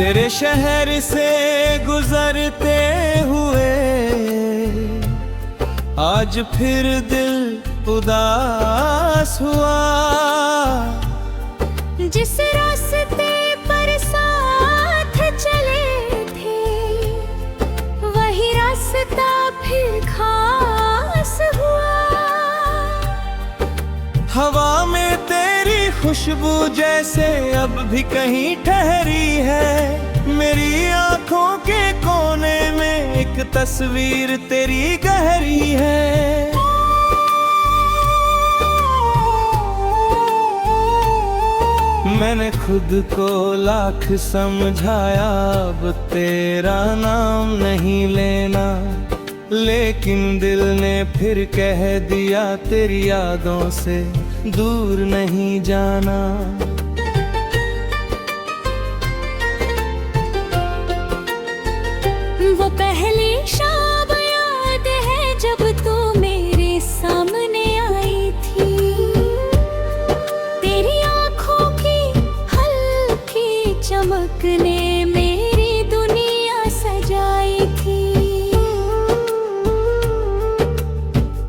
तेरे शहर से गुजरते हुए आज फिर दिल उदास हुआ। जिस रास्ते पर साथ चले थे वही रास्ता फिर खास हुआ। हवा में तेरी खुशबू जैसे अब भी कहीं ठहरी है। मेरी आंखों के कोने में एक तस्वीर तेरी गहरी है। मैंने खुद को लाख समझाया अब तेरा नाम नहीं लेना, लेकिन दिल ने फिर कह दिया तेरी यादों से दूर नहीं जाना। वो पहली शाम याद है जब तू मेरे सामने आई थी। तेरी आंखों की हल्की चमक ने मेरी दुनिया सजाई थी।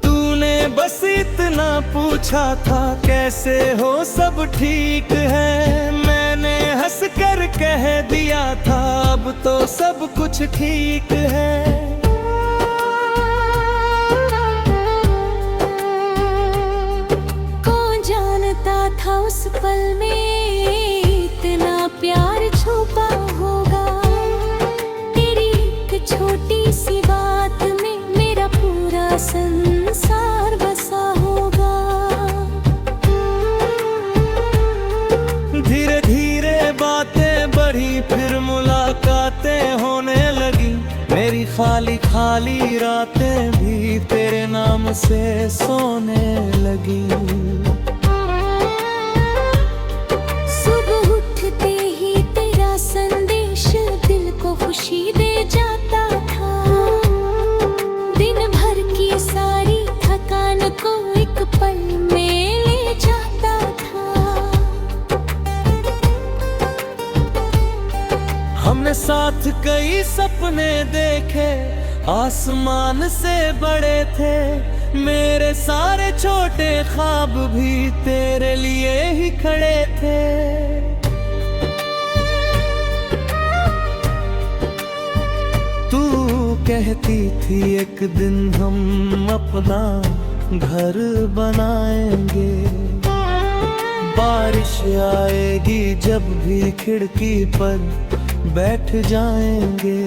तूने बस इतना पूछा था कैसे हो सब ठीक है। मैंने हंस कर कह दिया था अब तो सब कुछ ठीक है। कौन जानता था उस पल में इतना प्यार छुपा होगा। तेरी एक छोटी सी बात में मेरा पूरा संसार बसा होगा। धीरे धीरे बातें बढ़ी फिर मुलाकातें होने लगी। मेरी खाली खाली रातें भी तेरे नाम से सोने लगी। सुबह उठते ही तेरा संदेश दिल को खुशी दे जाता था। दिन भर की सारी थकान को एक पल में ले जाता था। हमने साथ कई सपने देखे आसमान से बड़े थे। मेरे सारे छोटे ख्वाब भी तेरे लिए ही खड़े थे। तू कहती थी एक दिन हम अपना घर बनाएंगे। बारिश आएगी जब भी खिड़की पर बैठ जाएंगे।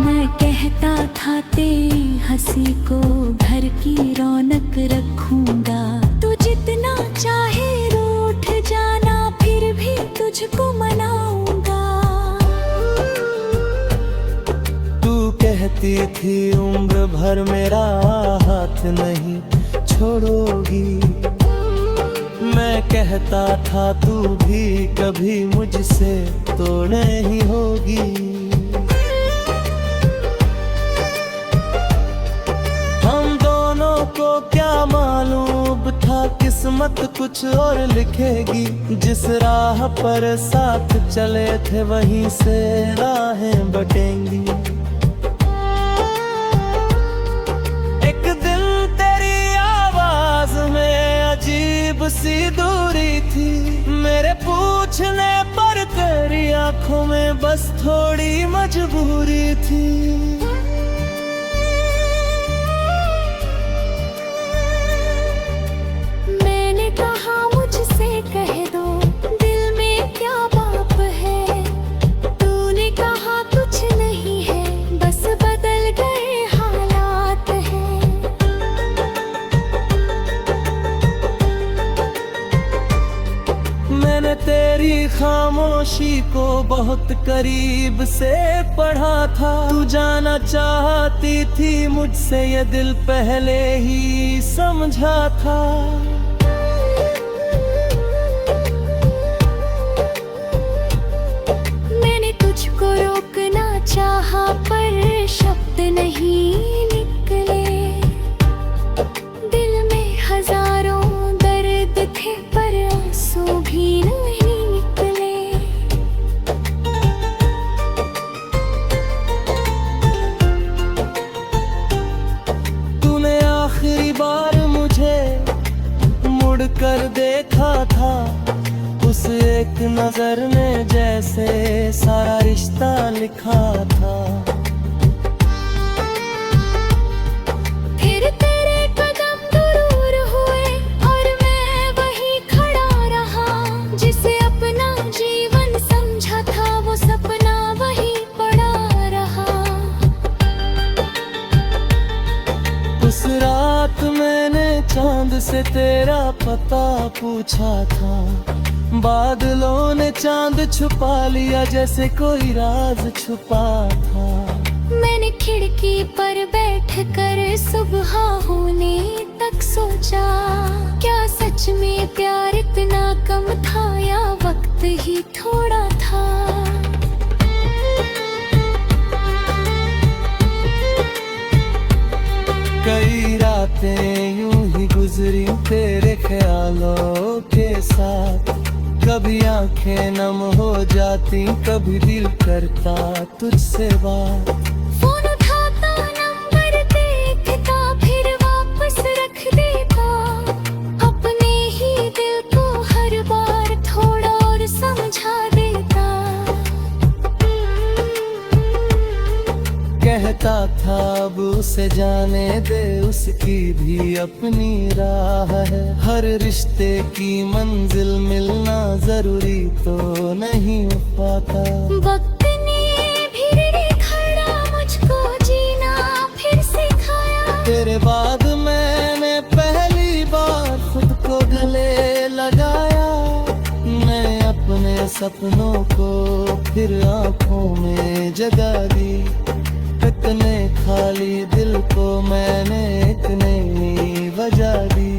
मैं कहता था तेरी हंसी को घर की रौनक रखूंगा। तू जितना चाहे रूठ जाना फिर भी तुझको मनाऊंगा। तू कहती थी उम्र भर मेरा हाथ नहीं छोड़ोगी। मैं कहता था तू भी कभी मुझसे तो नहीं होगी। हम दोनों को क्या मालूम था किस्मत कुछ और लिखेगी। जिस राह पर साथ चले थे वहीं से राहें बटेंगी। एक दिन तेरी आवाज में अजीब सी दूरी थी। मेरे पूछने पर तेरी आंखों में बस थोड़ी मजबूरी थी। मैंने कहा मुझसे कह दो दिल में क्या बात है। तूने कहा कुछ नहीं है बस बदल गए हालात हैं। मैंने तेरी खामोशी को बहुत करीब से पढ़ा था। तू जाना चाहती थी मुझसे ये दिल पहले ही समझा था। मैंने तुझको रोकना चाहा पर शब्द नहीं निकले। दिल में हजारों दर्द थे पर आंसू भी कर देखा था, उस एक नजर ने जैसे सारा रिश्ता लिखा था। फिर तेरे कदम दूर हुए और मैं वहीं खड़ा रहा, जिसे अपना जीवन समझा था वो सपना वहीं पड़ा रहा। उस रात मैंने चांद से तेरा पता पूछा था, बादलों ने चांद छुपा लिया जैसे कोई राज छुपा था। मैंने खिड़की पर बैठकर सुबह होने तक सोचा, क्या सच में प्यार इतना कम था या वक्त ही थोड़ा था। कई रातें यूं ही गुजरी तेरे ख्यालों के साथ, कभी आंखें नम हो जाती, कभी दिल करता तुझसे बात। फोन उठाता, नंबर देखता, फिर वापस रख देता, अपने ही दिल को हर बार थोड़ा और समझा देता। कहता था अब उसे जाने दे, उसकी भी अपनी राह है, हर रिश्ते की मंजिल मिलना जरूरी तो नहीं हो पाता। वक्त ने भी खड़ा मुझको जीना फिर सिखाया, तेरे बाद मैंने पहली बार खुद को गले लगाया। मैं अपने सपनों को फिर आंखों में जगा दी, इतने खाली दिल को मैंने एक नई वजह दी।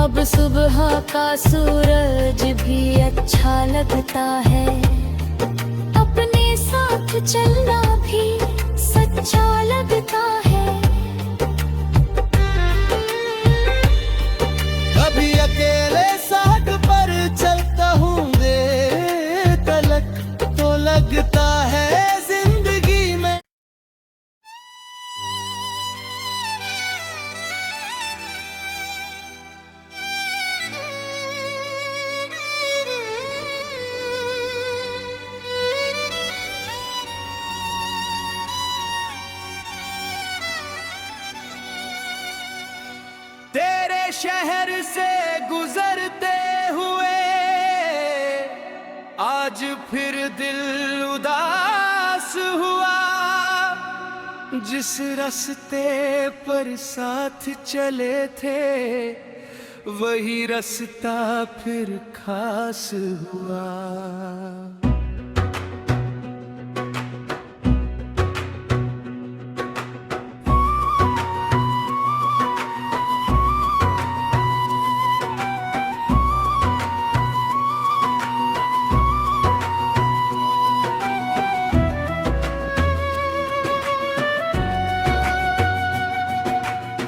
अब सुबह का सूरज भी अच्छा लगता है, अपने साथ चलना भी सच्चा लगता है। कभी अकेले सड़क पर चलता हूँ देर तलक, तो लगता है जिंदगी में तेरे शहर से गुजरते हुए आज फिर दिल उदास हुआ। जिस रास्ते पर साथ चले थे वही रास्ता फिर खास हुआ।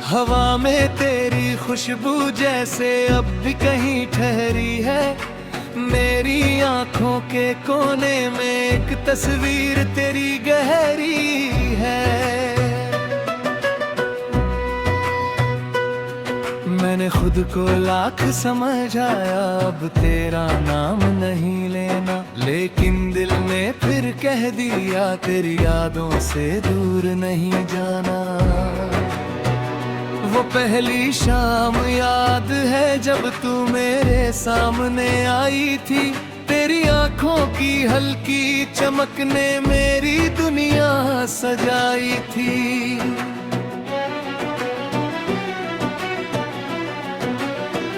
हवा में तेरी खुशबू जैसे अब भी कहीं ठहरी है, मेरी आंखों के कोने में एक तस्वीर तेरी गहरी है। मैंने खुद को लाख समझाया अब तेरा नाम नहीं लेना, लेकिन दिल ने फिर कह दिया तेरी यादों से दूर नहीं जाना। वो पहली शाम याद है जब तू मेरे सामने आई थी, तेरी आंखों की हल्की चमक ने मेरी दुनिया सजाई थी।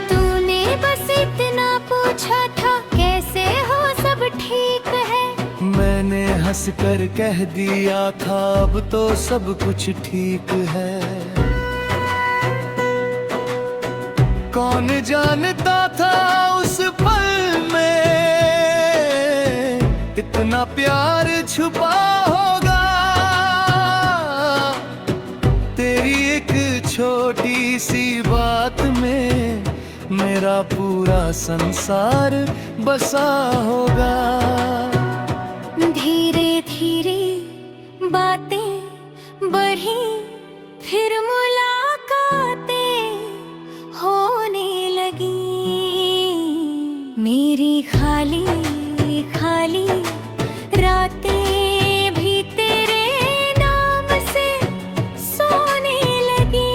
तूने बस इतना पूछा था कैसे हो, सब ठीक है। मैंने हंस कर कह दिया था अब तो सब कुछ ठीक है। कौन जानता था उस पल में इतना प्यार छुपा होगा। तेरी एक छोटी सी बात में मेरा पूरा संसार बसा होगा। धीरे धीरे बातें बढ़ी, फिर मुलाकातें होने लगी। खाली खाली रातें भी तेरे नाम से सोने लगी।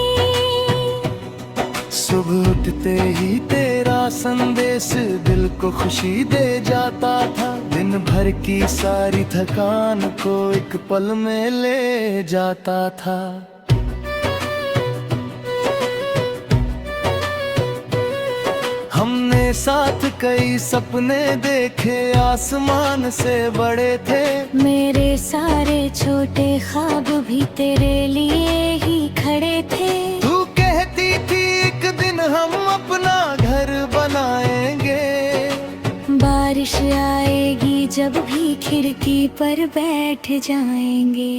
सुबह उठते ही तेरा संदेश दिल को खुशी दे जाता था, दिन भर की सारी थकान को एक पल में ले जाता था। हमने साथ कई सपने देखे, आसमान से बड़े थे। मेरे सारे छोटे ख्वाब भी तेरे लिए ही खड़े थे। तू कहती थी एक दिन हम अपना घर बनाएंगे, बारिश आएगी जब भी खिड़की पर बैठ जाएंगे।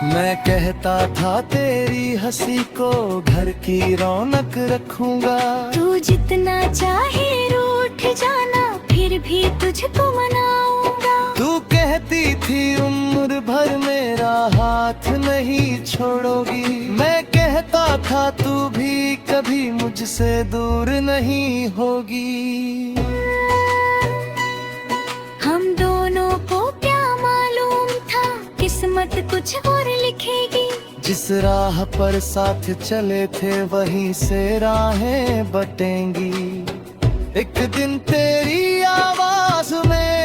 मैं कहता था तेरी हंसी को घर की रौनक रखूंगा। तू जितना चाहे रूठ जाना, फिर भी तुझको मनाऊंगा। तू कहती थी उम्र भर मेरा हाथ नहीं छोड़ोगी। मैं कहता था तू भी कभी मुझसे दूर नहीं होगी। हम दोनों को क्या मालूम था किस्मत कुछ और लिखेगी। जिस राह पर साथ चले थे वहीं से राहें बटेंगी। एक दिन तेरी आवाज में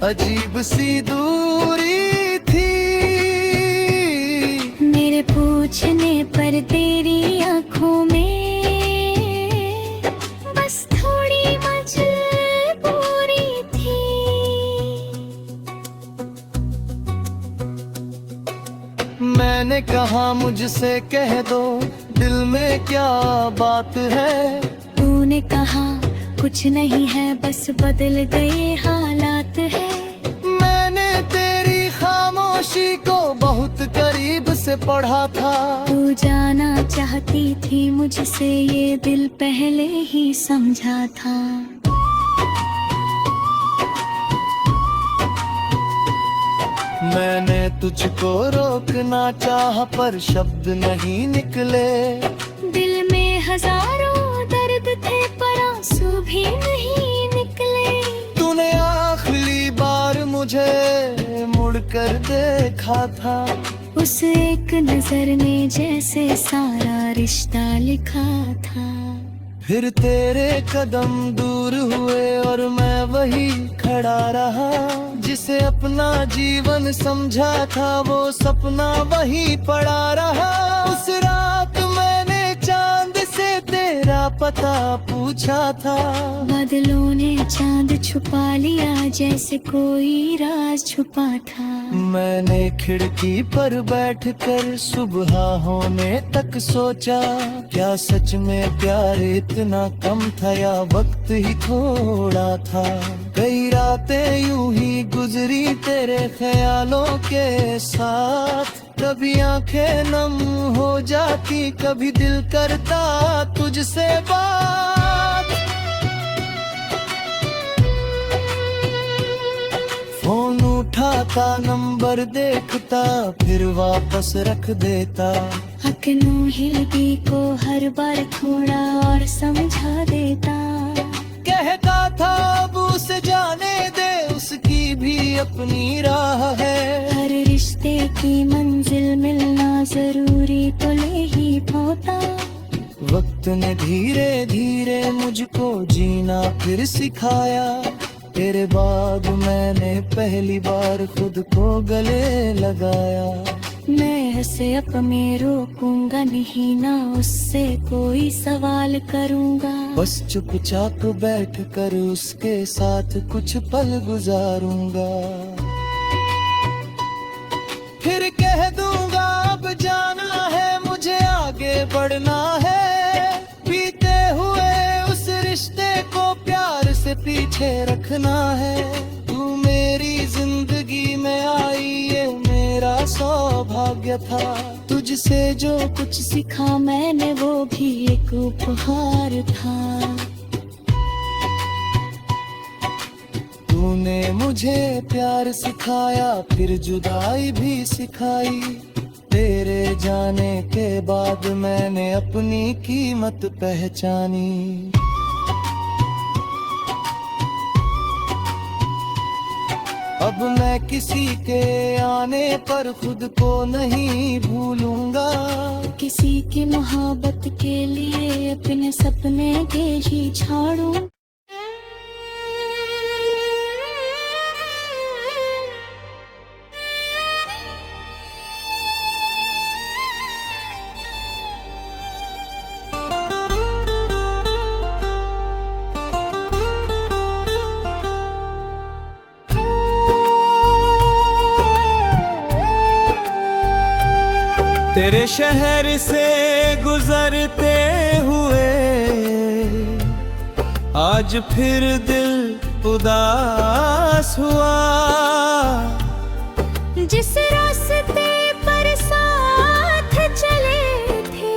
अजीब सी दूरी थी। मेरे पूछने पर तेरी आंखों में बस थोड़ी मजबूरी थी। मैंने कहा मुझसे कह दो दिल में क्या बात है। तूने कहा कुछ नहीं है बस बदल गए हालात है। मैंने तेरी खामोशी को बहुत करीब से पढ़ा था। तू जाना चाहती थी मुझसे ये दिल पहले ही समझा था। मैंने तुझको रोकना चाहा पर शब्द नहीं निकले। दिल में हजारों दर्द थे पर आंसू भी नहीं निकले। तूने आखिरी बार मुझे मुड़कर देखा था। उस एक नजर में जैसे सारा रिश्ता लिखा था। फिर तेरे कदम दूर हुए और मैं वही खड़ा रहा। जिसे अपना जीवन समझा था वो सपना वही पड़ा रहा। उस रात मैंने चांद से तेरा पता पूछा था। बादलों ने चांद छुपा लिया जैसे कोई राज छुपा था। मैंने खिड़की पर बैठकर सुबह होने तक सोचा, क्या सच में प्यार इतना कम था या वक्त ही थोड़ा था। कई रातें यूं ही गुजरी तेरे ख्यालों के साथ। कभी आंखें नम हो जाती, कभी दिल करता तुझसे बात। फोन उठाता नंबर देखता फिर वापस रख देता। अखनों हिलदी को हर बार थोड़ा और समझा देता। कहता था अब उसे जाने दे, उसकी भी अपनी राह है। हर रिश्ते की मंजिल मिलना जरूरी तो ले ही पाता। वक्त ने धीरे धीरे मुझको जीना फिर सिखाया। तेरे बाद मैंने पहली बार खुद को गले लगाया। मैं हंसे अब में रोकूंगा नहीं, ना उससे कोई सवाल करूंगा। बस चुपचाप बैठ कर उसके साथ कुछ पल गुजारूंगा। फिर कह दूंगा अब जाना है मुझे, आगे बढ़ना है। बीते हुए उस रिश्ते को प्यार से पीछे रखना है। तू मेरी जिंदगी में आई ये मेरा सौभाग्य था। तुझसे जो कुछ सीखा मैंने वो भी एक उपहार था। तूने मुझे प्यार सिखाया फिर जुदाई भी सिखाई। तेरे जाने के बाद मैंने अपनी कीमत पहचानी। अब मैं किसी के आने पर खुद को नहीं भूलूंगा। किसी की मोहब्बत के लिए अपने सपने के ही झाड़ू। तेरे शहर से गुजरते हुए आज फिर दिल उदास हुआ। जिस रास्ते पर साथ चले थे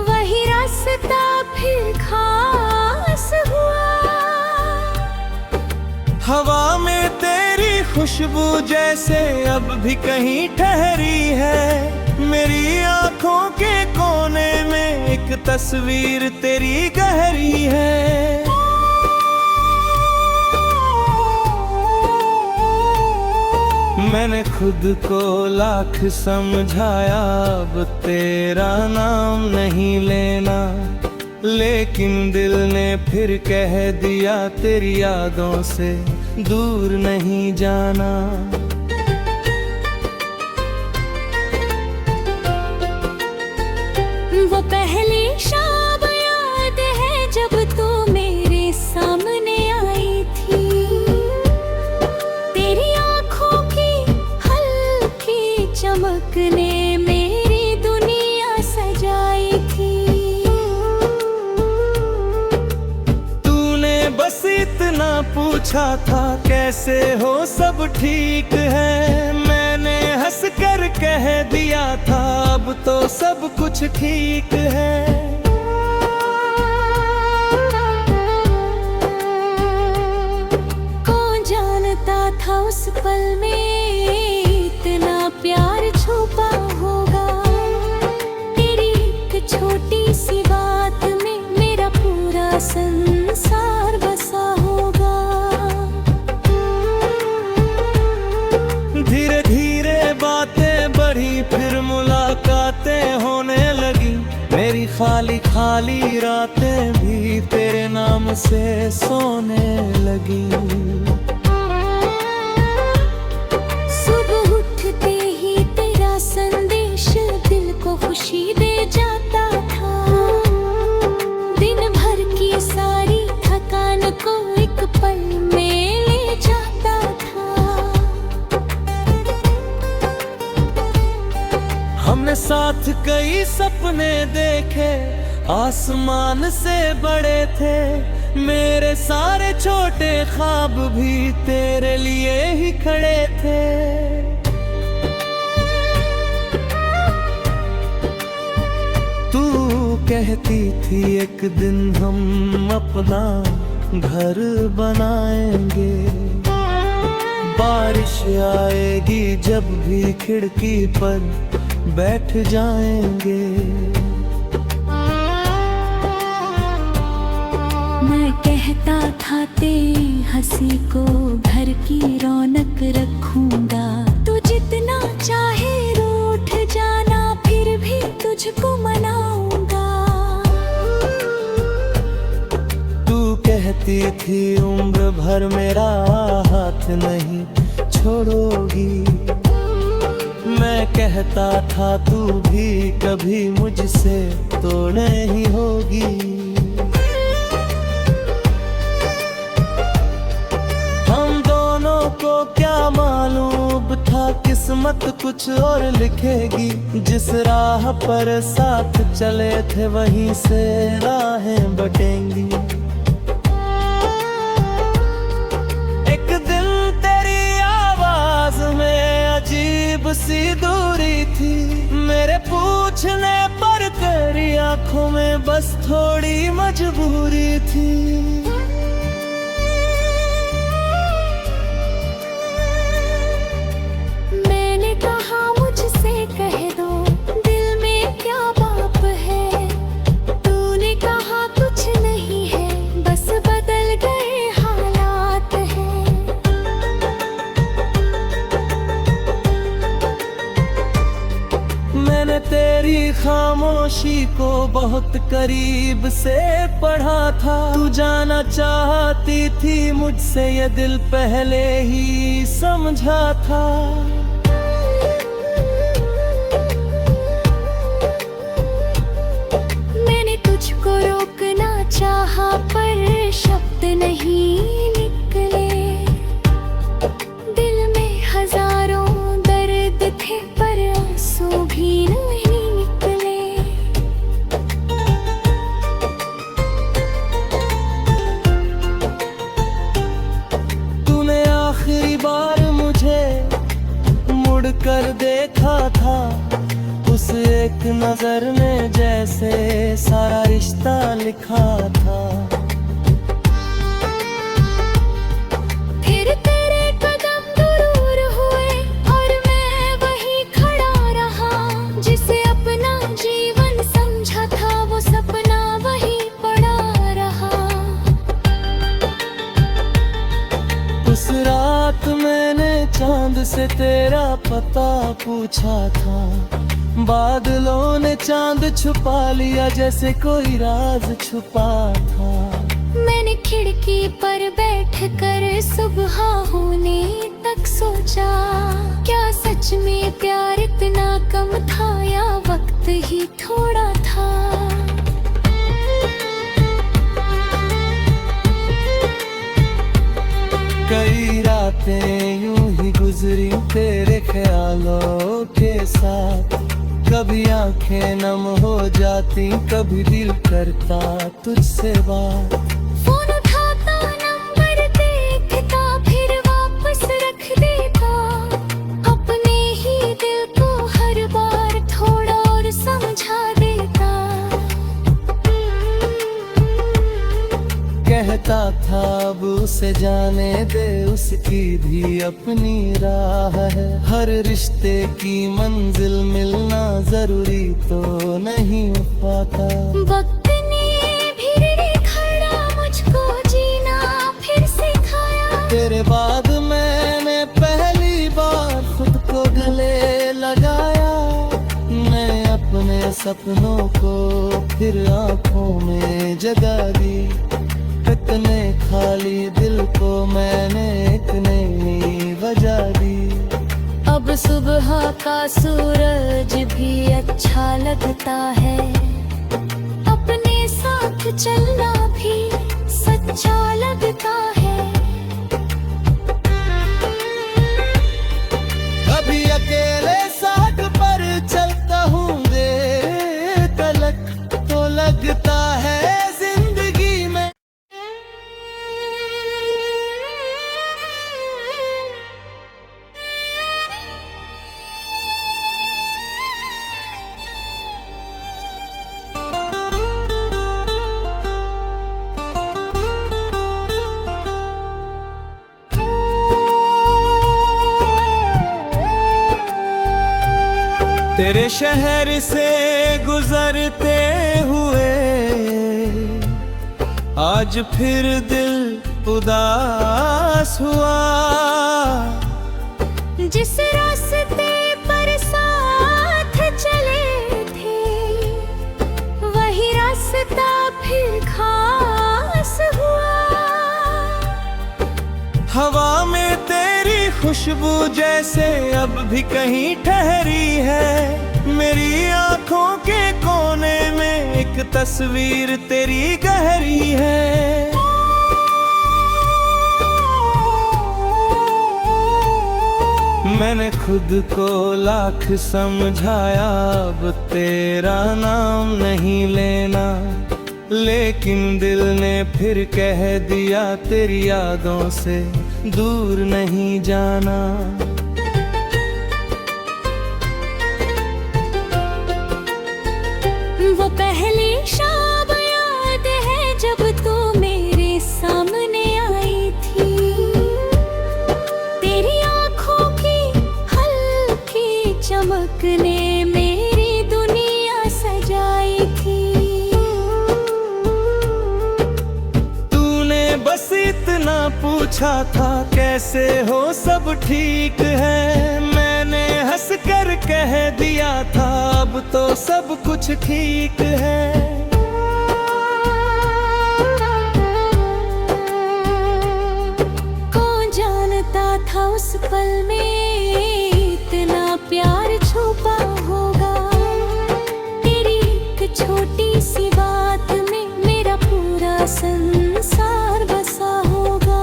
वही रास्ता फिर खास हुआ। हवा में तेरी खुशबू जैसे अब भी कहीं ठहरी है। मेरी आंखों के कोने में एक तस्वीर तेरी गहरी है। मैंने खुद को लाख समझाया अब तेरा नाम नहीं लेना, लेकिन दिल ने फिर कह दिया तेरी यादों से दूर नहीं जाना। वो पहली शाम याद है जब तू मेरे सामने आई थी। तेरी आंखों की हल्की चमक ने मेरी दुनिया सजाई थी। तूने बस इतना पूछा था कैसे हो सब ठीक है। मैंने हंस कर कह दिया था अब तो सब कुछ ठीक है। कौन जानता था उस पल में इतना प्यार छुपा होगा। तेरी एक छोटी सी बात में मेरा पूरा संसार बसा होगा। धीरे धीरे बातें बढ़ी फिर मुलाकातें होने लगी। मेरी खाली खाली रातें भी तेरे नाम से सोने लगी। सुबह उठते ही तेरा संदेश दिल को खुशी दे जाता था। दिन भर की सारी थकान को एक पल में ले जाता था। हमने साथ कई सपने देखे आसमान से बड़े थे। मेरे सारे छोटे ख्वाब भी तेरे लिए ही खड़े थे। तू कहती थी एक दिन हम अपना घर बनाएंगे। बारिश आएगी जब भी खिड़की पर बैठ जाएंगे। मैं कहता था तेरी हंसी को घर की रौनक रखूंगा। तू जितना चाहे रूठ जाना फिर भी तुझको मनाऊंगा। तू कहती थी उम्र भर मेरा हाथ नहीं छोड़ोगी। मैं कहता था तू भी कभी मुझसे तो नहीं होगी। हम दोनों को क्या मालूम था किस्मत कुछ और लिखेगी। जिस राह पर साथ चले थे वहीं से राहें बटेंगी। एक दिन तेरी आवाज में अजीब सी दूरी थी। मेरे पूछने पर तेरी आंखों में बस थोड़ी मजबूरी थी। मैंने कहा मुझसे खामोशी को बहुत करीब से पढ़ा था। तू जाना चाहती थी मुझसे, ये दिल पहले ही समझा था। मैंने तुझको रोकना चाहा पर शब्द नहीं निकले। दिल में हजारों दर्द थे पर आंसू भी नहीं निकले। तूने आखिरी बार मुझे मुड़कर देखा था, उस एक नजर में जैसे सारा रिश्ता लिखा था। फिर तेरे कदम दूर हुए और मैं वहीं खड़ा रहा। जिसे अपना जीवन समझा था वो सपना वहीं पड़ा रहा। उस रात मैंने चांद से तेरा पता पूछा था। बादलों ने चांद छुपा लिया जैसे कोई राज छुपा था। मैंने खिड़की पर बैठकर सुबह होने तक सोचा, क्या सच में प्यार इतना कम था या वक्त ही थोड़ा था। कई रातें यूं ही गुजरी तेरे ख्यालों के साथ। कभी आंखें नम हो जाती, कभी दिल करता तुझसे बात। फोन उठाता, नंबर देखता, फिर वापस रख देता। अपने ही दिल को हर बार थोड़ा और समझा देता। कहता था अब उसे जाने दे, उसकी भी अपनी राह है। हर रिश्ते की मंजिल मिलना जरूरी तो नहीं हो पाता। वक्त ने भी खड़ा मुझको जीना फिर सिखाया। तेरे बाद मैंने पहली बार खुद को गले लगाया। मैं अपने सपनों को फिर आंखों में जगा दी। इतने खाली दिल को मैंने एक नई वजह दी। अब सुबह का सूरज भी अच्छा लगता है। अपने साथ चलना भी सच्चा लगता है। कभी अकेले सड़क पर चलता हूँ रे तलक, तो लगता है जिंदगी में। तेरे शहर से गुजरते हुए आज फिर दिल उदास हुआ। जिस रास्ते पर साथ चले थे वही रास्ता फिर खास हुआ। हवा में तेरी खुशबू जैसे अब भी कहीं ठहरी है। मेरी आंखों के कोने में एक तस्वीर तेरी गहरी है। मैंने खुद को लाख समझाया अब तेरा नाम नहीं लेना, लेकिन दिल ने फिर कह दिया तेरी यादों से दूर नहीं जाना। वो पहली शाम याद है जब तू मेरे सामने आई थी। तेरी आंखों की हल्की चमक ने मेरी दुनिया सजाई थी। तूने बस इतना पूछा था कैसे हो सब ठीक है। मैंने मैंने हंस कर कह दिया था अब तो सब कुछ ठीक है। कौन जानता था उस पल में इतना प्यार छुपा होगा। तेरी एक छोटी सी बात में मेरा पूरा संसार बसा होगा।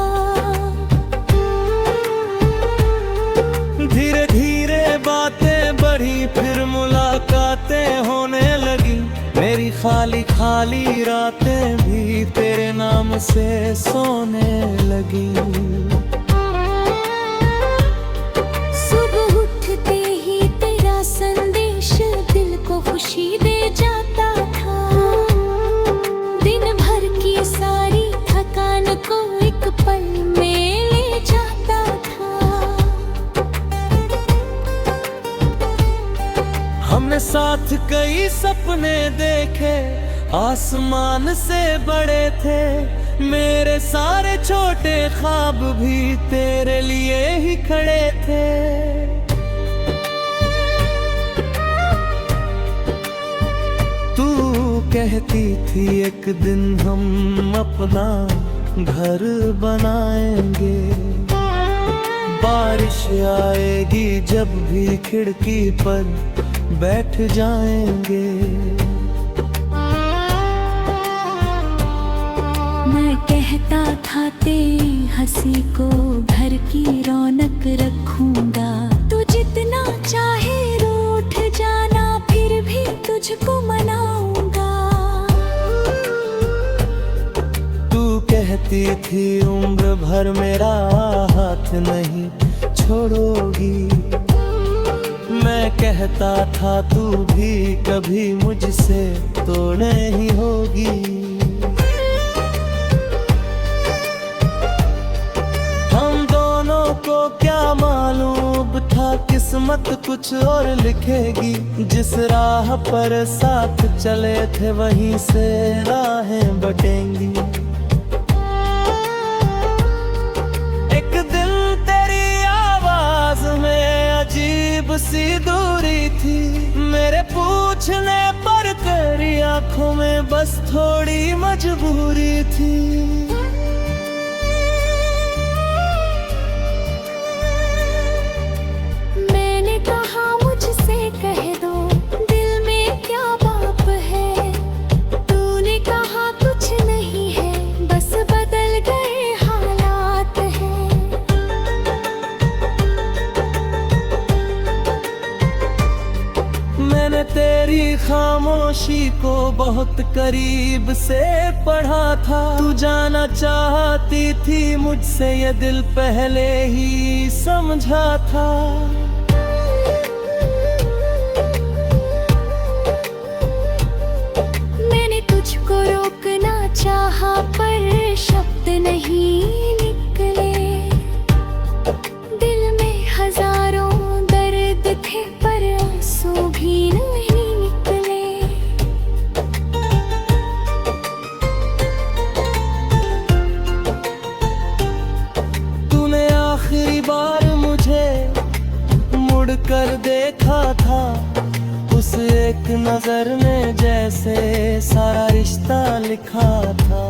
धीरे धीरे बातें बढ़ी फिर मुलाकातें होने लगी। मेरी खाली खाली रातें भी तेरे नाम से सोने लगी। सुबह उठते ही तेरा संदेश दिल को खुशी दे जाता था। दिन भर की सारी थकान को एक पल में ले जाता था। हमने साथ कई सपने देखे आसमान से बड़े थे। मेरे सारे छोटे ख्वाब भी तेरे लिए ही खड़े थे। तू कहती थी एक दिन हम अपना घर बनाएंगे। बारिश आएगी जब भी खिड़की पर बैठ जाएंगे। मैं कहता था तेरी हंसी को घर की रौनक रखूंगा। तू जितना चाहे रूठ जाना फिर भी तुझको मनाऊंगा। तू कहती थी उम्र भर मेरा हाथ नहीं छोड़ोगी। मैं कहता था तू भी कभी मुझसे तो नहीं होगी। हम दोनों को क्या मालूम था किस्मत कुछ और लिखेगी। जिस राह पर साथ चले थे वहीं से राहें बटेंगी। एक दिन तेरी आवाज में अजीब सी दूरी थी। मेरे पूछने पर तेरी आंखों में बस थोड़ी मजबूरी थी। मैंने कहा मुझसे कह दो दिल में क्या बात है। तूने कहा कुछ नहीं है बस बदल गए हालात हैं। मैंने तेरी खामोशी को बहुत करीब से पढ़ा था। तू जाना चाहती थी मुझसे ये दिल पहले ही समझा था। मैंने तुझको रोकना चाहा पर शब्द नहीं निकले। दिल में हजारों दर्द थे पर आंसू भी नहीं निकले। तूने आखिरी बार मुझे मुड़कर देखा था। उस एक नजर ने जैसे सारा रिश्ता लिखा था।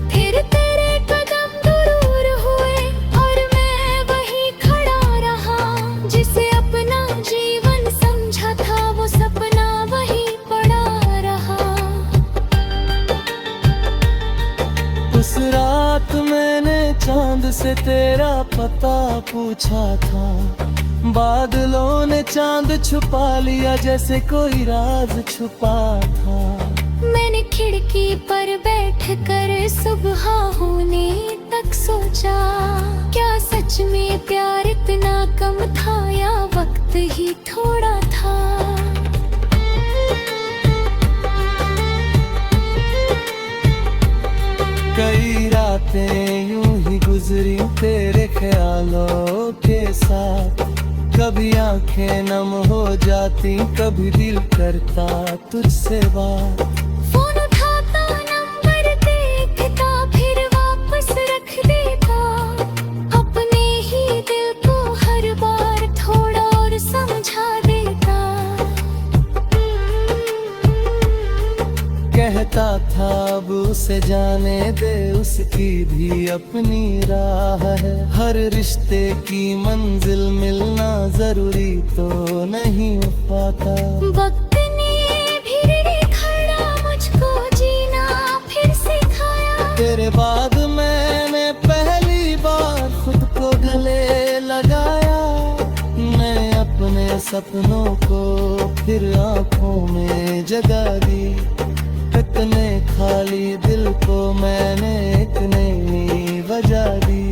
फिर तेरे कदम दूर हुए और मैं वहीं खड़ा रहा। जिसे अपना जीवन समझा था वो सपना वहीं पड़ा रहा। उस रात मैंने चांद से तेरा पता पूछा था। बादलों ने चांद छुपा लिया जैसे कोई राज छुपा था। मैंने खिड़की पर बैठकर सुबह होने तक सोचा। क्या सच में प्यार इतना कम था या वक्त ही थोड़ा था। कई रातें यूं ही गुजरी तेरे ख्यालों के साथ। कभी आंखें नम हो जाती कभी दिल करता तुझसे बात। फोन उठाता नंबर देखता फिर वापस रख देता। अपने उसे जाने दे, उसकी भी अपनी राह है। हर रिश्ते की मंजिल मिलना जरूरी तो नहीं पाता। वक्त ने भी खड़ा मुझको जीना फिर सिखाया। तेरे बाद मैंने पहली बार खुद को गले लगाया। मैं अपने सपनों को फिर आंखों में जगा दी। इतने खाली दिल को मैंने एक नई वजह दी।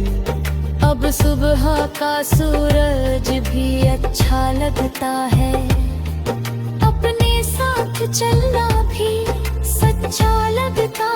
अब सुबह का सूरज भी अच्छा लगता है। अपने साथ चलना भी सच्चा लगता